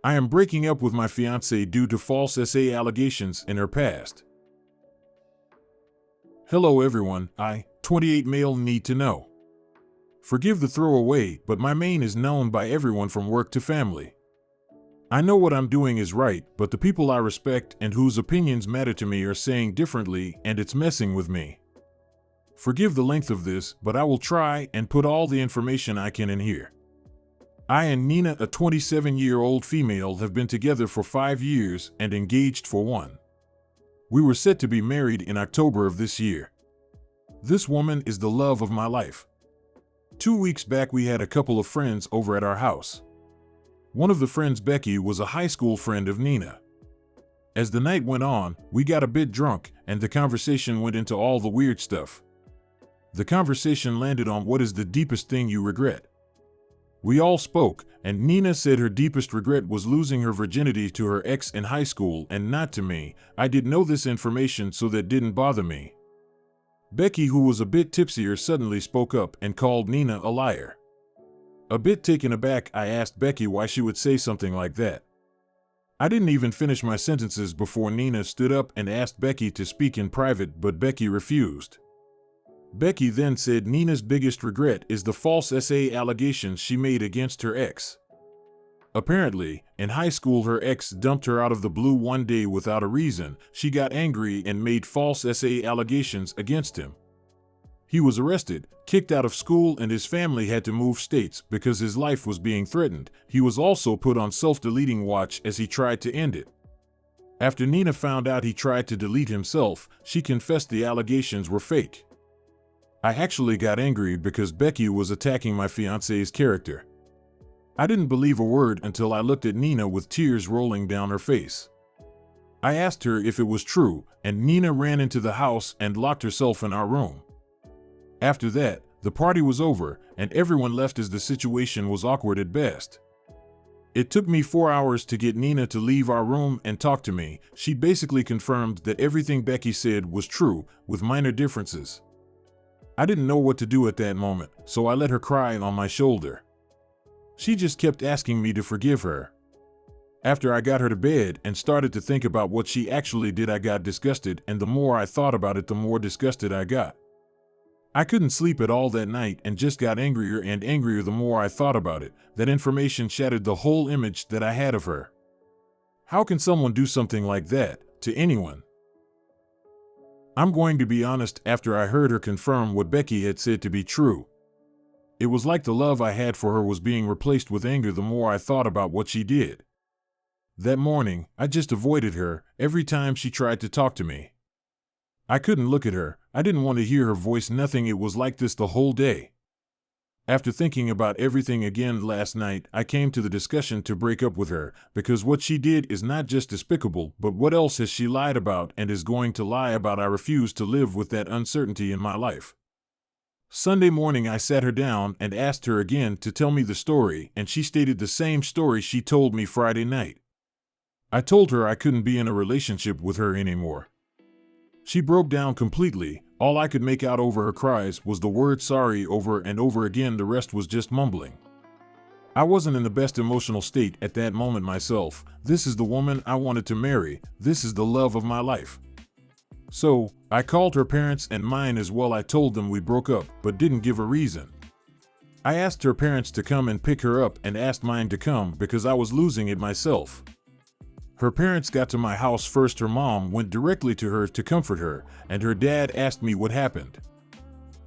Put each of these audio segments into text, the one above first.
I am breaking up with my fiancé due to false SA allegations in her past. Hello everyone, I, 28 male, need to know. Forgive the throwaway, but my main is known by everyone from work to family. I know what I'm doing is right, but the people I respect and whose opinions matter to me are saying differently, and it's messing with me. Forgive the length of this, but I will try and put all the information I can in here. I and Nina, a 27-year-old female, have been together for 5 years and engaged for 1. We were set to be married in October of this year. This woman is the love of my life. 2 weeks back we had a couple of friends over at our house. One of the friends, Becky, was a high school friend of Nina. As the night went on, we got a bit drunk and the conversation went into all the weird stuff. The conversation landed on what is the deepest thing you regret. We all spoke, and Nina said her deepest regret was losing her virginity to her ex in high school and not to me. I didn't know this information, so that didn't bother me. Becky, who was a bit tipsier, suddenly spoke up and called Nina a liar. A bit taken aback, I asked Becky why she would say something like that. I didn't even finish my sentences before Nina stood up and asked Becky to speak in private, but Becky refused. Becky then said Nina's biggest regret is the false SA allegations she made against her ex. Apparently, in high school her ex dumped her out of the blue one day without a reason. She got angry and made false SA allegations against him. He was arrested, kicked out of school, and his family had to move states because his life was being threatened. He was also put on self-deleting watch as he tried to end it. After Nina found out he tried to delete himself, she confessed the allegations were fake. I actually got angry because Becky was attacking my fiancé's character. I didn't believe a word until I looked at Nina with tears rolling down her face. I asked her if it was true, and Nina ran into the house and locked herself in our room. After that, the party was over, and everyone left as the situation was awkward at best. It took me 4 hours to get Nina to leave our room and talk to me. She basically confirmed that everything Becky said was true, with minor differences. I didn't know what to do at that moment, so I let her cry on my shoulder. She just kept asking me to forgive her. After I got her to bed and started to think about what she actually did, I got disgusted, and the more I thought about it, the more disgusted I got. I couldn't sleep at all that night and just got angrier and angrier the more I thought about it. That information shattered the whole image that I had of her. How can someone do something like that to anyone? I'm going to be honest, after I heard her confirm what Becky had said to be true, it was like the love I had for her was being replaced with anger the more I thought about what she did. That morning, I just avoided her every time she tried to talk to me. I couldn't look at her. I didn't want to hear her voice, nothing. It was like this the whole day. After thinking about everything again last night, I came to the discussion to break up with her, because what she did is not just despicable, but what else has she lied about and is going to lie about? I refuse to live with that uncertainty in my life. Sunday morning I sat her down and asked her again to tell me the story, and she stated the same story she told me Friday night. I told her I couldn't be in a relationship with her anymore. She broke down completely. All I could make out over her cries was the word sorry over and over again. The rest was just mumbling. I wasn't in the best emotional state at that moment myself. This is the woman I wanted to marry. This is the love of my life. So, I called her parents and mine as well. I told them we broke up, but didn't give a reason. I asked her parents to come and pick her up and asked mine to come because I was losing it myself. Her parents got to my house first. Her mom went directly to her to comfort her, and her dad asked me what happened.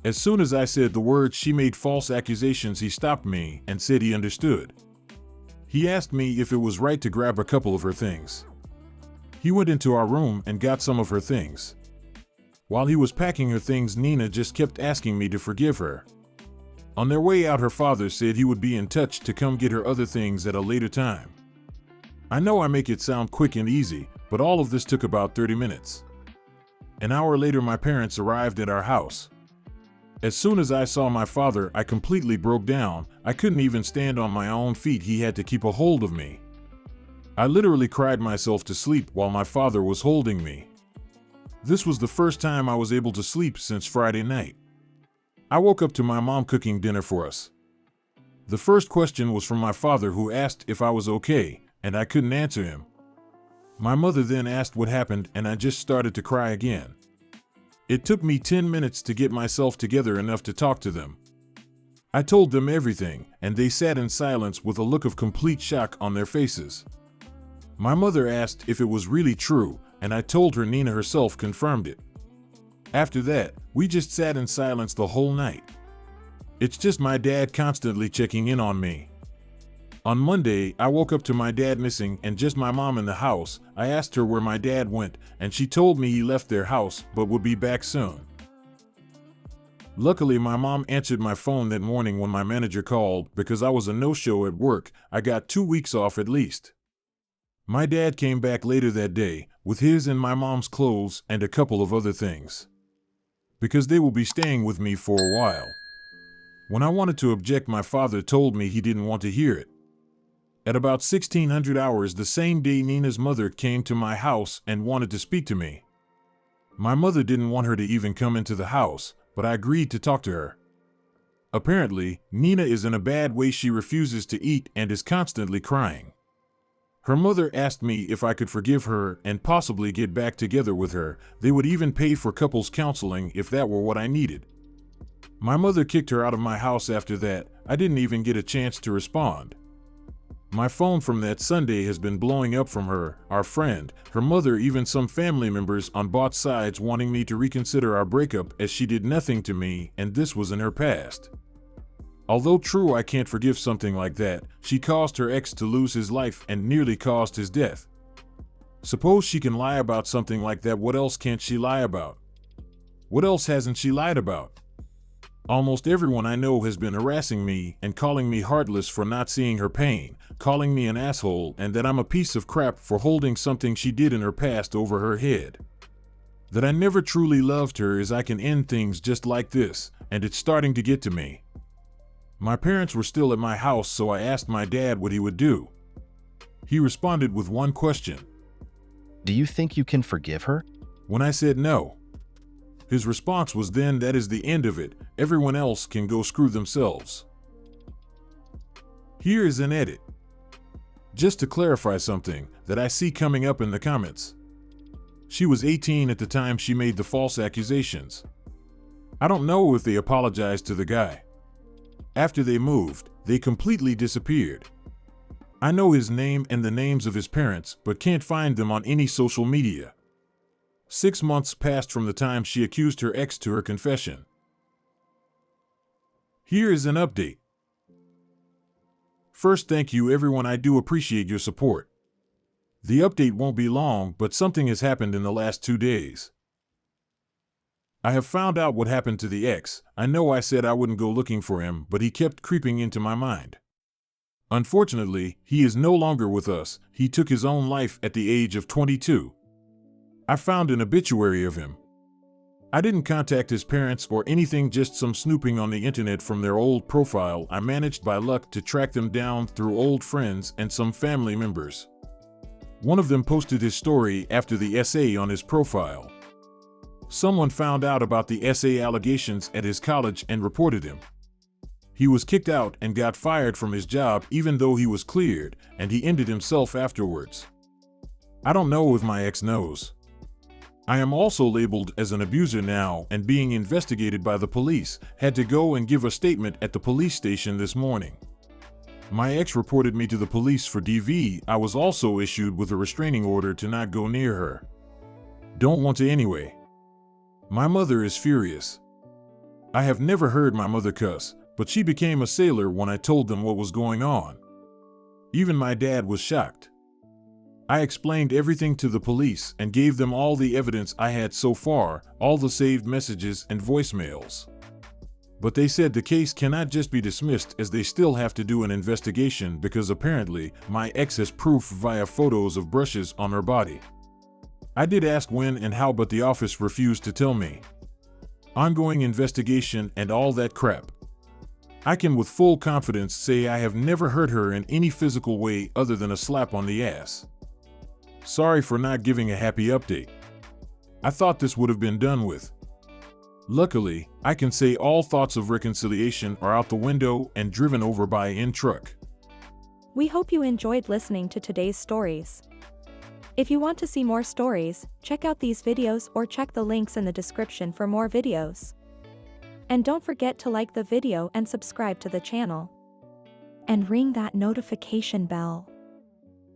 As soon as I said the words she made false accusations, he stopped me and said he understood. He asked me if it was right to grab a couple of her things. He went into our room and got some of her things. While he was packing her things, Nina just kept asking me to forgive her. On their way out, her father said he would be in touch to come get her other things at a later time. I know I make it sound quick and easy, but all of this took about 30 minutes. An hour later, my parents arrived at our house. As soon as I saw my father, I completely broke down. I couldn't even stand on my own feet. He had to keep a hold of me. I literally cried myself to sleep while my father was holding me. This was the first time I was able to sleep since Friday night. I woke up to my mom cooking dinner for us. The first question was from my father, who asked if I was okay, and I couldn't answer him. My mother then asked what happened, and I just started to cry again. It took me 10 minutes to get myself together enough to talk to them. I told them everything, and they sat in silence with a look of complete shock on their faces. My mother asked if it was really true, and I told her Nina herself confirmed it. After that, we just sat in silence the whole night. It's just my dad constantly checking in on me. On Monday, I woke up to my dad missing and just my mom in the house. I asked her where my dad went, and she told me he left their house but would be back soon. Luckily, my mom answered my phone that morning when my manager called because I was a no-show at work. I got 2 weeks off at least. My dad came back later that day with his and my mom's clothes and a couple of other things, because they will be staying with me for a while. When I wanted to object, my father told me he didn't want to hear it. At about 1600 hours the same day, Nina's mother came to my house and wanted to speak to me. My mother didn't want her to even come into the house, but I agreed to talk to her. Apparently, Nina is in a bad way. She refuses to eat and is constantly crying. Her mother asked me if I could forgive her and possibly get back together with her. They would even pay for couples counseling if that were what I needed. My mother kicked her out of my house after that. I didn't even get a chance to respond. My phone from that Sunday has been blowing up from her, our friend, her mother, even some family members on both sides wanting me to reconsider our breakup as she did nothing to me and this was in her past. Although true, I can't forgive something like that. She caused her ex to lose his life and nearly caused his death. Suppose she can lie about something like that, what else can't she lie about? What else hasn't she lied about? Almost everyone I know has been harassing me and calling me heartless for not seeing her pain, calling me an asshole and that I'm a piece of crap for holding something she did in her past over her head. That I never truly loved her is I can end things just like this, and it's starting to get to me. My parents were still at my house, so I asked my dad what he would do. He responded with one question. Do you think you can forgive her? When I said no, his response was, then that is the end of it. Everyone else can go screw themselves. Here is an edit. Just to clarify something that I see coming up in the comments. She was 18 at the time she made the false accusations. I don't know if they apologized to the guy. After they moved, they completely disappeared. I know his name and the names of his parents, but can't find them on any social media. 6 months passed from the time she accused her ex to her confession. Here is an update. First, thank you everyone. I do appreciate your support. The update won't be long, but something has happened in the last 2 days. I have found out what happened to the ex. I know I said I wouldn't go looking for him, but he kept creeping into my mind. Unfortunately, he is no longer with us. He took his own life at the age of 22. I found an obituary of him. I didn't contact his parents or anything, just some snooping on the internet from their old profile. I managed by luck to track them down through old friends and some family members. One of them posted his story after the essay on his profile. Someone found out about the essay allegations at his college and reported him. He was kicked out and got fired from his job even though he was cleared, and he ended himself afterwards. I don't know if my ex knows. I am also labeled as an abuser now and being investigated by the police. Had to go and give a statement at the police station this morning. My ex reported me to the police for DV. I was also issued with a restraining order to not go near her. Don't want to anyway. My mother is furious. I have never heard my mother cuss, but she became a sailor when I told them what was going on. Even my dad was shocked. I explained everything to the police and gave them all the evidence I had so far, all the saved messages and voicemails. But they said the case cannot just be dismissed as they still have to do an investigation because apparently my ex has proof via photos of brushes on her body. I did ask when and how, but the office refused to tell me. Ongoing investigation and all that crap. I can with full confidence say I have never hurt her in any physical way other than a slap on the ass. Sorry for not giving a happy update. I thought this would have been done with. Luckily, I can say all thoughts of reconciliation are out the window and driven over by in truck. We hope you enjoyed listening to today's stories. If you want to see more stories, check out these videos or check the links in the description for more videos. And don't forget to like the video and subscribe to the channel. And ring that notification bell.